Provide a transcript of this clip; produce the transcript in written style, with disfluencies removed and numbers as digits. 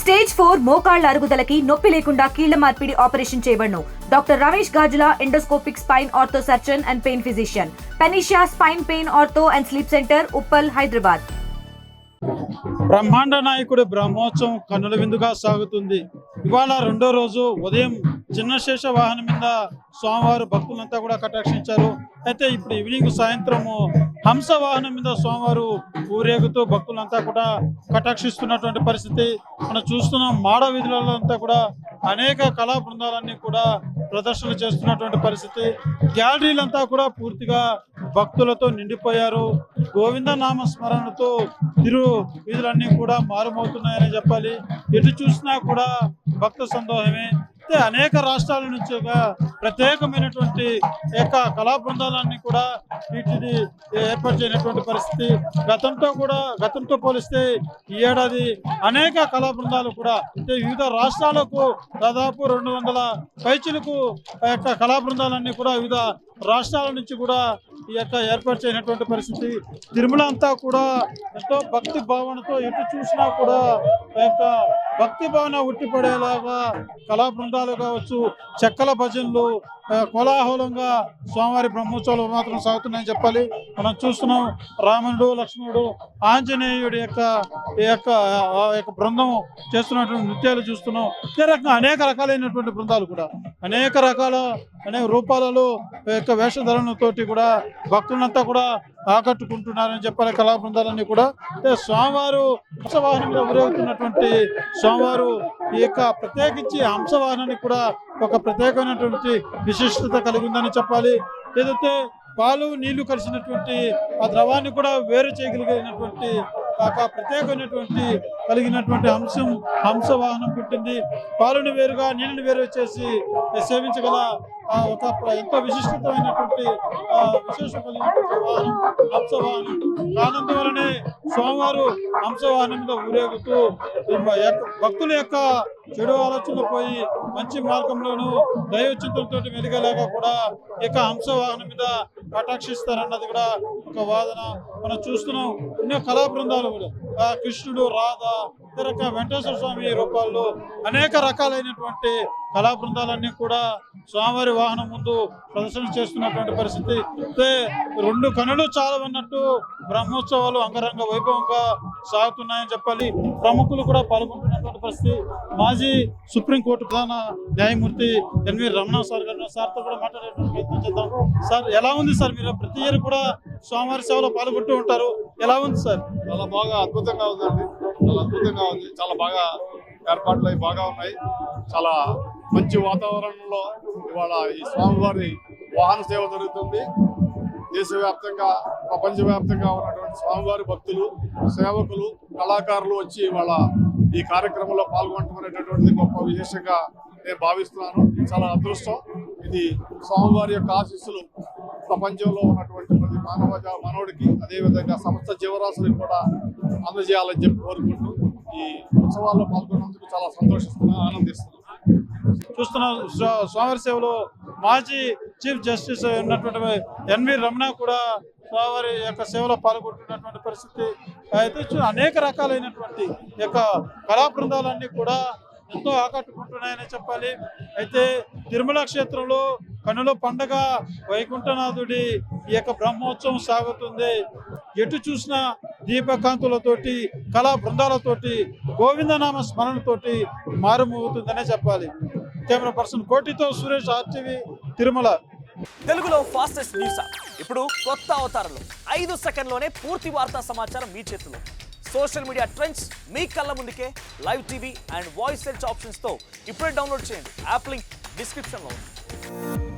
Stage 4 మోకాళ్ల అరుగుదలకి నొప్పి లేకుండా కీళ్ల మార్పిడి ఆపరేషన్ చేయబడును. Doctor Ramesh Gajula, endoscopic spine ortho surgeon and pain physician, Panacea spine pain ortho and sleep centre, Uppal, Hyderabad. బ్రహ్మాండ నాయకుడి బ్రహ్మోత్సవం కన్నుల విందుగా సాగుతుంది. ఇవాళ రెండో రోజు ఉదయం చిన్న శేష వాహనం మీద స్వామివారు భక్తులంతా కూడా కటాక్షించారు. అయితే ఇప్పుడు ఈవినింగ్ సాయంత్రము హంస వాహనం మీద స్వామివారు ఊరేగుతూ భక్తులంతా కూడా కటాక్షిస్తున్నటువంటి పరిస్థితి మనం చూస్తున్నాం. మాడ వీధులలో అంతా కూడా అనేక కళా బృందాలన్నీ కూడా ప్రదర్శనలు చేస్తున్నటువంటి పరిస్థితి. గ్యాలరీలంతా కూడా పూర్తిగా భక్తులతో నిండిపోయారు. గోవింద నామ స్మరణతో తిరు వీధులన్నీ కూడా మారుమవుతున్నాయని చెప్పాలి. ఎటు చూసినా కూడా భక్త సందోహమే. అనేక రాష్ట్రాల నుంచి ప్రత్యేకమైనటువంటి యొక్క కళా బృందాలన్నీ కూడా వీటిని ఏర్పాటు చేయనటువంటి పరిస్థితి. గతంతో పోలిస్తే ఈ ఏడాది అనేక కళా బృందాలు కూడా వివిధ రాష్ట్రాలకు దాదాపు 200 పైచిలకు యొక్క కళా బృందాలన్నీ కూడా వివిధ రాష్ట్రాల నుంచి కూడా ఈ యొక్క ఏర్పాటు చేయనటువంటి పరిస్థితి. తిరుమల అంతా కూడా ఎంతో భక్తి భావనతో ఎటు చూసినా కూడా యొక్క భక్తి భావన ఉట్టిపడేలాగా కళా బృందాలు కావచ్చు, చెక్కల భజనలు కోలాహలంగా స్వామివారి బ్రహ్మోత్సవాలు మాత్రం సాగుతున్నాయని చెప్పాలి. మనం చూస్తున్నాం రాముడు, లక్ష్మణుడు, ఆంజనేయుడి యొక్క బృందం చేస్తున్నటువంటి నృత్యాలు చూస్తున్నాం. ఇదే రకంగా అనేక రకాలైనటువంటి బృందాలు కూడా అనేక రూపాలలో యొక్క వేషధరణతోటి కూడా భక్తులంతా కూడా ఆకట్టుకుంటున్నారని చెప్పాలి. కళా బృందాలన్నీ కూడా స్వామివారు హంసవాహనం మీద ఊరేగుతున్నటువంటి స్వామివారు ఈ యొక్క ప్రత్యేకించి హంసవాహనానికి కూడా ఒక ప్రత్యేకమైనటువంటి విశిష్టత కలిగి ఉందని చెప్పాలి. ఏదైతే పాలు నీళ్లు కలిసినటువంటి ఆ ద్రవాన్ని కూడా వేరు చేయగలిగినటువంటి ప్రత్యేకమైనటువంటి కలిగినటువంటి హంస వాహనం పుట్టింది. పాలను వేరుగా నీళ్ళని వేరు చేసి సేవించగల ఒక ఎంతో విశిష్టమైనటువంటి విశేషం కలిగినటువంటి వాహనం హంసవాహనం. కానందు వలనే స్వామివారు హంసవాహనం మీద ఊరేగుతూ భక్తుల యొక్క చెడు ఆలోచనలు పోయి మంచి మార్గంలోనూ దైవ చింతనతో మెలిగేలాగా కూడా ఈ యొక్క హంసవాహనం మీద కటాక్షిస్తారన్నది కూడా ఒక వాదన. మనం చూస్తున్నాం. ఎన్నో కళా బృందాలు కూడా కృష్ణుడు, రాధ, ఇతర వెంకటేశ్వర స్వామి రూపాల్లో అనేక రకాలైనటువంటి కళా బృందాలన్నీ కూడా స్వామివారి వాహనం ముందు ప్రదర్శన చేస్తున్నటువంటి పరిస్థితి. రెండు కనులు చాలవన్నట్టు బ్రహ్మోత్సవాలు అంగరంగ వైభవంగా సాగుతున్నాయని చెప్పాలి. ప్రముఖులు కూడా పాల్గొంటున్నటువంటి పరిస్థితి. మాజీ సుప్రీంకోర్టు ప్రధాన న్యాయమూర్తి ఎన్వి రమణ సార్తో కూడా మాట్లాడేటువంటి ప్రయత్నం చేద్దాం. సార్, ఎలా ఉంది సార్? మీరు ప్రతి ఇయర్ కూడా స్వామివారి సేవలో పాల్గొంటూ ఉంటారు. ఎలా ఉంది సార్? చాలా బాగా అద్భుతంగా ఉందండి. చాలా అద్భుతంగా ఉంది. చాలా బాగా ఏర్పాట్లు అవి బాగా ఉన్నాయి. చాలా మంచి వాతావరణంలో ఇవాళ ఈ స్వామివారి వాహన సేవ జరుగుతుంది. దేశవ్యాప్తంగా, ప్రపంచవ్యాప్తంగా ఉన్నటువంటి స్వామివారి భక్తులు, సేవకులు, కళాకారులు వచ్చి ఇవాళ ఈ కార్యక్రమంలో పాల్గొనడం అనేటటువంటిది గొప్ప విశేషంగా నేను భావిస్తున్నాను. చాలా అదృష్టం ఇది. స్వామివారి యొక్క ఆశీస్సులు ప్రపంచంలో ఉన్నటువంటి ప్రతి మానవుడికి, అదేవిధంగా సమస్త జీవరాశులకు కూడా అందజేయాలని చెప్పి కోరుకుంటూ ఈ ఉత్సవాల్లో పాల్గొన్నందుకు చాలా సంతోషిస్తున్నాను, ఆనందిస్తున్నాను. చూస్తున్నాం స్వామివారి సేవలో మాజీ చీఫ్ జస్టిస్ ఉన్నటువంటి ఎన్వి రమణ కూడా స్వామివారి యొక్క సేవలో పాల్గొంటున్నటువంటి పరిస్థితి. అయితే అనేక రకాలైనటువంటి యొక్క కళా బృందాలన్నీ కూడా ఎంతో ఆకట్టుకుంటున్నాయని చెప్పాలి. అయితే తిరుమల క్షేత్రంలో కనుల పండగ వైకుంఠనాథుడి ఈ యొక్క బ్రహ్మోత్సవం సాగుతుంది. ఎటు చూసినా దీపకాంతులతోటి, కళా బృందాలతోటి, గోవిందనామ స్మరణతోటి మారుమోగుతుందనే చెప్పాలి. కెమెరా పర్సన్ కోటితో సురేష్, RTV, తిరుమల. తెలుగులో ఫాస్టెస్ట్ న్యూస్ ఇప్పుడు కొత్త అవతారంలో 5 సెకండ్లోనే పూర్తి వార్తా సమాచారం మీ చేతిలో. సోషల్ మీడియా ట్రెండ్స్ మీ కళ్ళ ముందుకే live TV and voice search ఆప్షన్స్తో ఇప్పుడే డౌన్లోడ్ చేయండి. యాప్ లింక్ డిస్క్రిప్షన్లో ఉంది.